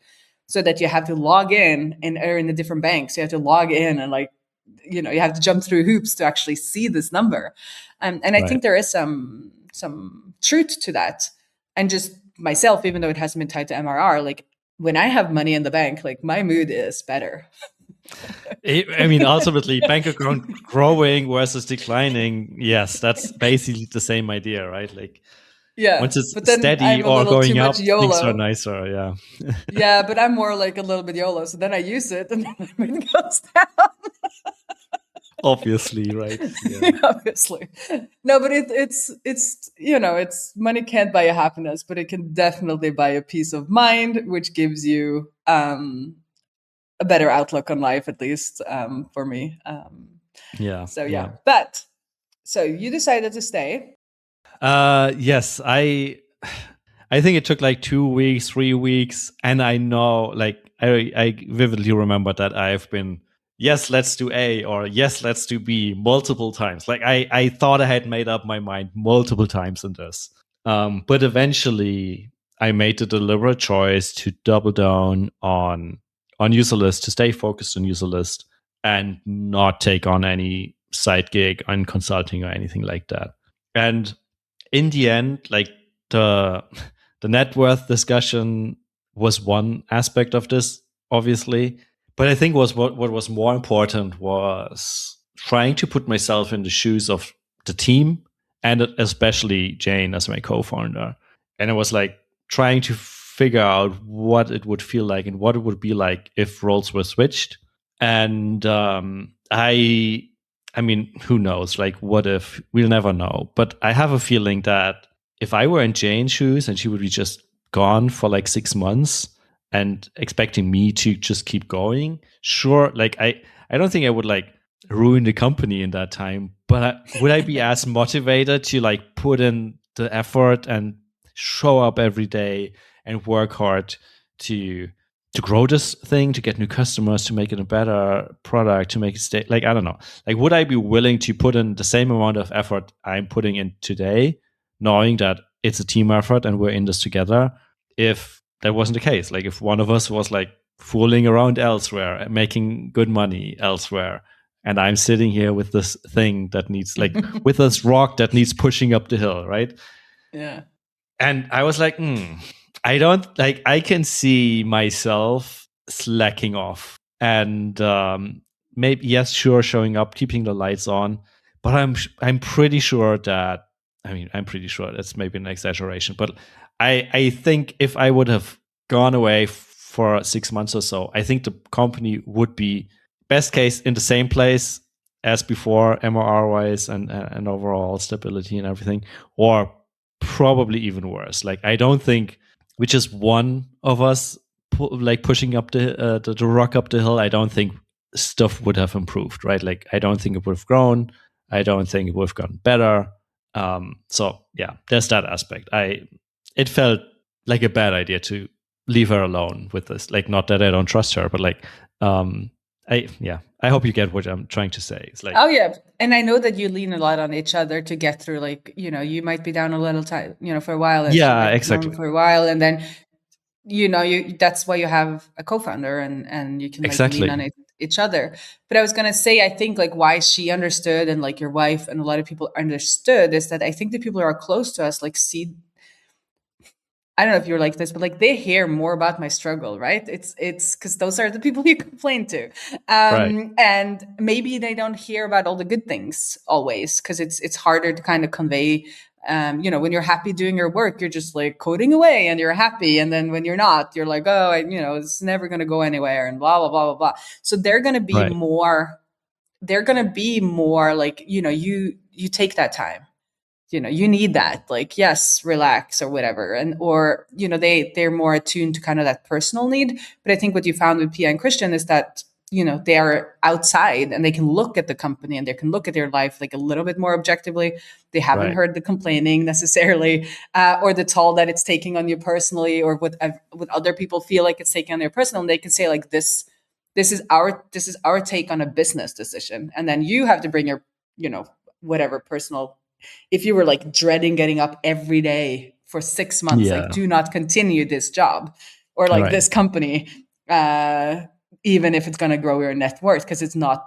so that you have to log in and are in a different bank. So you have to log in and like, you have to jump through hoops to actually see this number. And I Right. think there is some truth to that. And just myself, even though it hasn't been tied to MRR, like when I have money in the bank, like my mood is better. I mean, ultimately, bank account growing versus declining. Yes, that's basically the same idea, right? Like once Yeah, it's but then steady I'm a or little too going up, much things are YOLO. nicer. Yeah. Yeah, but I'm more like a little bit YOLO. So then I use it, and then it goes down. Obviously, right? Yeah. Obviously, no, but it's money can't buy you happiness, but it can definitely buy a peace of mind, which gives you a better outlook on life, at least for me. Yeah. So Yeah. yeah, but so you decided to stay. Yes, I think it took like 2 weeks, 3 weeks, and I know, like, I vividly remember that I've been, yes, let's do A, or yes, let's do B multiple times. Like I thought I had made up my mind multiple times in this. But eventually I made the deliberate choice to double down on Userlist, to stay focused on Userlist and not take on any side gig on consulting or anything like that. And in the end, like the net worth discussion was one aspect of this, obviously. But I think what was more important was trying to put myself in the shoes of the team, and especially Jane as my co-founder. And it was like trying to figure out what it would feel like and what it would be like if roles were switched. And I mean, who knows? Like, what if? We'll never know. But I have a feeling that if I were in Jane's shoes and she would be just gone for like 6 months and expecting me to just keep going, sure, like I don't think I would like ruin the company in that time. But would I be as motivated to like put in the effort and show up every day and work hard to grow this thing, to get new customers, to make it a better product, to make it stay, like, I don't know, like, would I be willing to put in the same amount of effort I'm putting in today, knowing that it's a team effort and we're in this together, if that wasn't the case? Like, if one of us was like fooling around elsewhere, making good money elsewhere, and I'm sitting here with this thing that needs, like, with this rock that needs pushing up the hill, right? Yeah. And I was like, I don't, like, I can see myself slacking off and maybe, yes, sure, showing up, keeping the lights on, but I'm pretty sure that, I mean, I'm pretty sure that's maybe an exaggeration, but I think if I would have gone away for 6 months or so, I think the company would be best case in the same place as before, MRR wise and overall stability and everything, or probably even worse. Like, I don't think with just one of us like pushing up the rock up the hill, I don't think stuff would have improved, right? Like, I don't think it would have grown. I don't think it would have gotten better. So yeah, there's that aspect. It felt like a bad idea to leave her alone with this. Like, not that I don't trust her, but like, I hope you get what I'm trying to say. It's like, Oh yeah, and I know that you lean a lot on each other to get through. Like, you might be down a little time, for a while, and she yeah, might be down exactly, for a while, and then you that's why you have a co-founder, and you can like lean on exactly, each other. But I was gonna say, I think like why she understood, and like your wife and a lot of people understood, is that I think the people who are close to us like see. I don't know if you're like this, but like they hear more about my struggle, right? It's because those are the people you complain to, right, and maybe they don't hear about all the good things always, because it's harder to kind of convey. When you're happy doing your work, you're just like coding away and you're happy, and then when you're not, you're like, oh, it's never going to go anywhere, and blah blah blah blah blah. So they're going to be right, more. They're going to be more like you take that time, you need that, like, yes, relax or whatever, and or they're more attuned to kind of that personal need. But I think what you found with Pia and Christian is that they are outside and they can look at the company and they can look at their life like a little bit more objectively. They haven't right, heard the complaining necessarily, or the toll that it's taking on you personally, or what other people feel like it's taking on their personal, and they can say like this is our take on a business decision, and then you have to bring your whatever personal. If you were like dreading getting up every day for 6 months, like, yeah, do not continue this job or like right, this company, uh, even if it's going to grow your net worth, because it's not,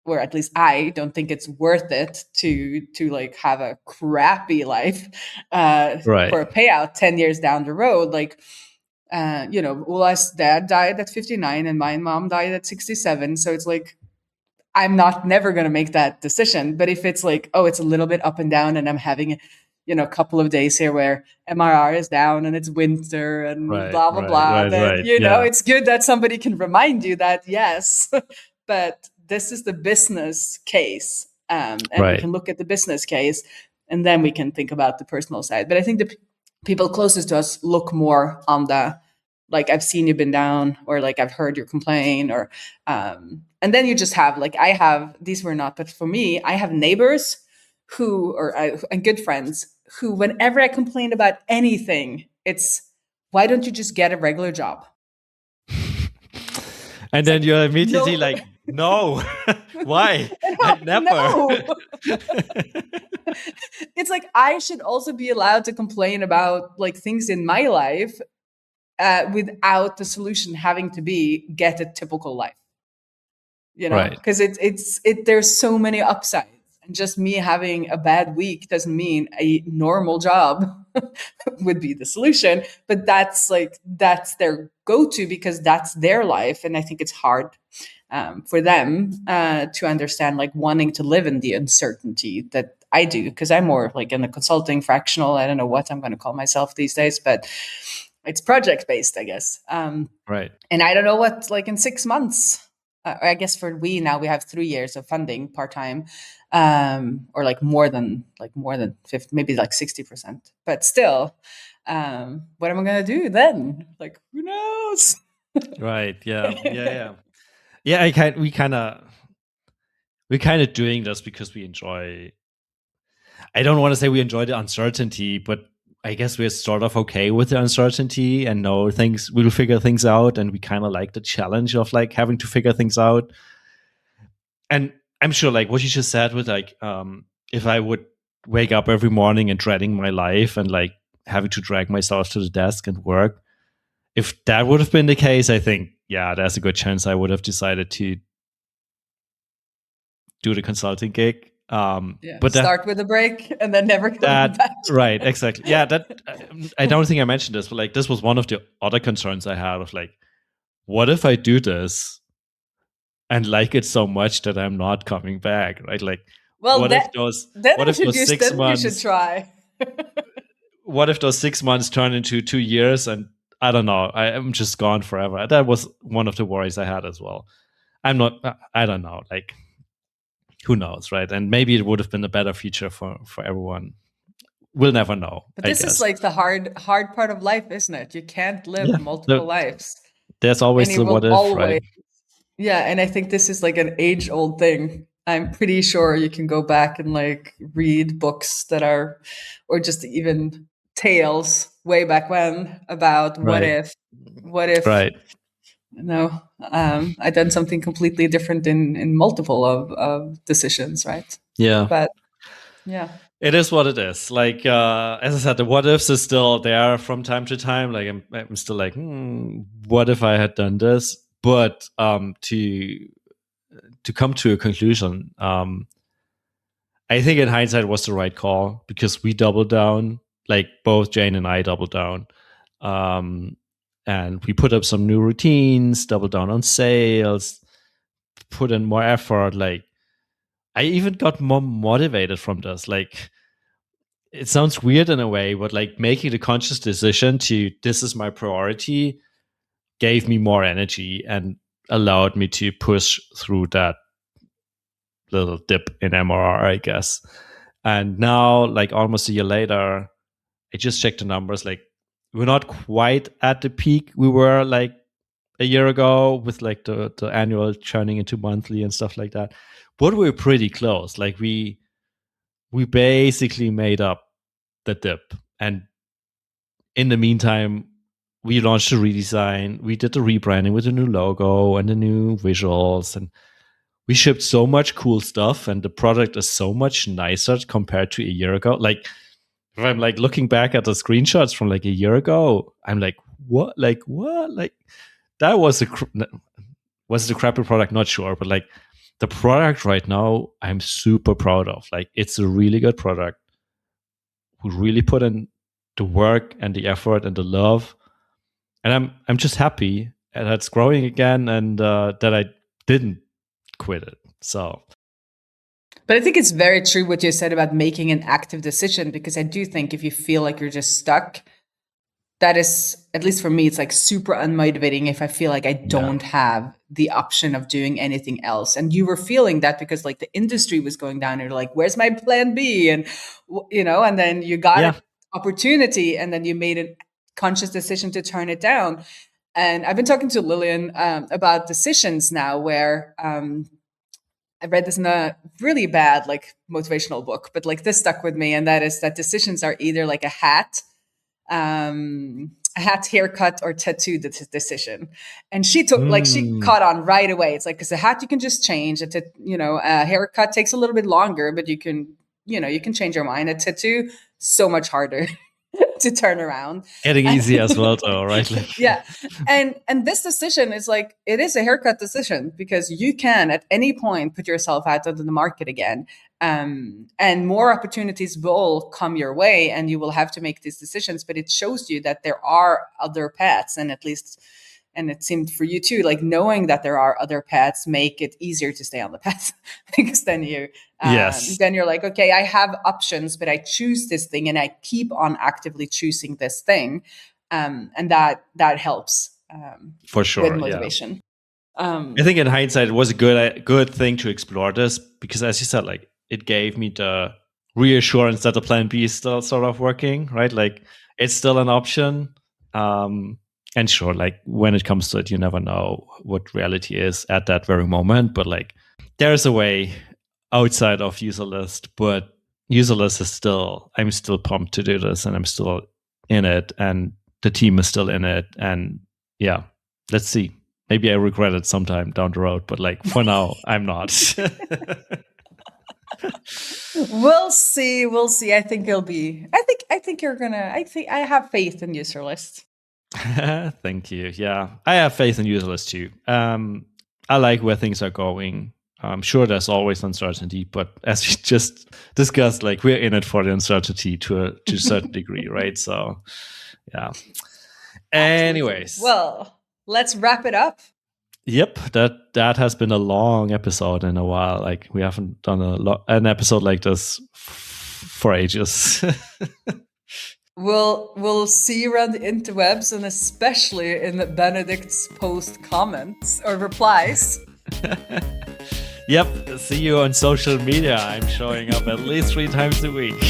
or at least I don't think it's worth it to like have a crappy life right, for a payout 10 years down the road. Like, Ula's dad died at 59 and my mom died at 67. So it's like, I'm not never going to make that decision. But if it's like, oh, it's a little bit up and down, and I'm having, a couple of days here where MRR is down and it's winter and right, blah blah right, blah, right, then right, yeah, it's good that somebody can remind you that yes, but this is the business case, and we right, can look at the business case, and then we can think about the personal side. But I think the people closest to us look more on the, like, I've seen you've been down, or like I've heard your complaint, or and then you just have, like, I have, these were not, but for me, I have neighbors and good friends who, whenever I complain about anything, it's, why don't you just get a regular job? and It's then like, you're immediately no. like, no, why? I never. No. It's like, I should also be allowed to complain about like things in my life, without the solution having to be get a typical life, Right, because there's so many upsides, and just me having a bad week doesn't mean a normal job would be the solution. But that's their go-to, because that's their life, and I think it's hard, for them, to understand, like, wanting to live in the uncertainty that I do, because I'm more like in the consulting fractional, I don't know what I'm going to call myself these days, but it's project based, I guess. right, And I don't know what, like, in 6 months, I guess for we now we have 3 years of funding part time, or like more than 50, maybe like 60%. But still, what am I gonna do then? Like, who knows? right, yeah, yeah, yeah, yeah. We kind of doing this because we enjoy. I don't want to say we enjoy the uncertainty, but I guess we're sort of okay with the uncertainty and know things we'll figure things out, and we kind of like the challenge of like having to figure things out. And I'm sure, like what you just said, with like, if I would wake up every morning and dreading my life and like having to drag myself to the desk and work, if that would have been the case, I think, yeah, there's a good chance I would have decided to do the consulting gig. Yeah, But start with a break and then never coming that back. right, exactly. Yeah, that I don't think I mentioned this, but like this was one of the other concerns I had of like, what if I do this and like it so much that I'm not coming back, right? Like, Well, what if that those then what I if should those use six then you should months try. what if those 6 months turn into 2 years and I don't know, I am just gone forever. That was one of the worries I had as well. I don't know, like who knows, right? And maybe it would have been a better future for everyone. We'll never know, But I this is guess. like the hard part of life, isn't it? You can't live Yeah. multiple No, lives. there's And always you the what will if, right? always, yeah, and I think this is like an age old thing. I'm pretty sure you can go back and like read books that are, or just even tales way back when about Right. what if, Right. no. I done something completely different in multiple of decisions, right? Yeah. But yeah. It is what it is. Like as I said, the what ifs is still there from time to time. Like I'm still like, what if I had done this? But to come to a conclusion, I think in hindsight it was the right call because we doubled down. Like both Jane and I doubled down, and we put up some new routines, doubled down on sales, put in more effort. Like I even got more motivated from this. Like it sounds weird in a way, but like making the conscious decision to this is my priority gave me more energy and allowed me to push through that little dip in MRR, I guess. And now, like almost a year later, I just checked the numbers. Like we're not quite at the peak we were like a year ago with like the annual churning into monthly and stuff like that. But we're pretty close. Like we basically made up the dip. And in the meantime, we launched a redesign. We did the rebranding with a new logo and the new visuals, and we shipped so much cool stuff. And the product is so much nicer compared to a year ago. Like if I'm like looking back at the screenshots from like a year ago, I'm like, what? Like what? Like that was was the crappy product? Not sure, but like the product right now, I'm super proud of. Like it's a really good product. We really put in the work and the effort and the love, and I'm just happy that it's growing again and that I didn't quit it. So, But I think it's very true what you said about making an active decision, because I do think if you feel like you're just stuck, that is, at least for me, it's like super unmotivating if I feel like I don't have the option of doing anything else. And you were feeling that because like the industry was going down, and you're like, where's my plan B? And, you know, and then you got an opportunity and then you made a conscious decision to turn it down. And I've been talking to Lillian about decisions now where I read this in a really bad, like motivational book, but like this stuck with me. And that is that decisions are either like a hat, haircut, or tattoo decision. And she took like she caught on right away. It's like, because a hat you can just change. A haircut takes a little bit longer, but you can change your mind. A tattoo, so much harder to turn around. Getting easy as well, though, right? Like, yeah. And this decision is like, it is a haircut decision because you can at any point put yourself out of the market again. And more opportunities will come your way and you will have to make these decisions, but it shows you that there are other paths. And at least, and it seemed for you too, like knowing that there are other paths make it easier to stay on the path because then you're like, okay, I have options, but I choose this thing and I keep on actively choosing this thing. And that helps for sure with motivation. I think in hindsight, it was a good thing to explore this because, as you said, like it gave me the reassurance that the plan B is still sort of working, right? Like it's still an option. And sure, like when it comes to it, you never know what reality is at that very moment. But like there's a way outside of Userlist, but Userlist is still, I'm still pumped to do this and I'm still in it and the team is still in it. And yeah, let's see. Maybe I regret it sometime down the road, but like for now, I'm not. We'll see. I think it'll be. I think you're gonna. I have faith in Userlist. Thank you. Yeah, I have faith in Userlist too. I like where things are going. I'm sure there's always uncertainty, but as we just discussed, like we're in it for the uncertainty to a certain degree, right? So, yeah. Anyways, well, let's wrap it up. Yep, that has been a long episode in a while. Like we haven't done an episode like this for ages. We'll see you around the interwebs and especially in Benedict's post comments or replies. Yep, see you on social media. I'm showing up at least 3 times a week.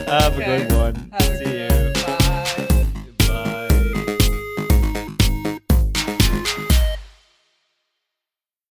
Have a good one. See you.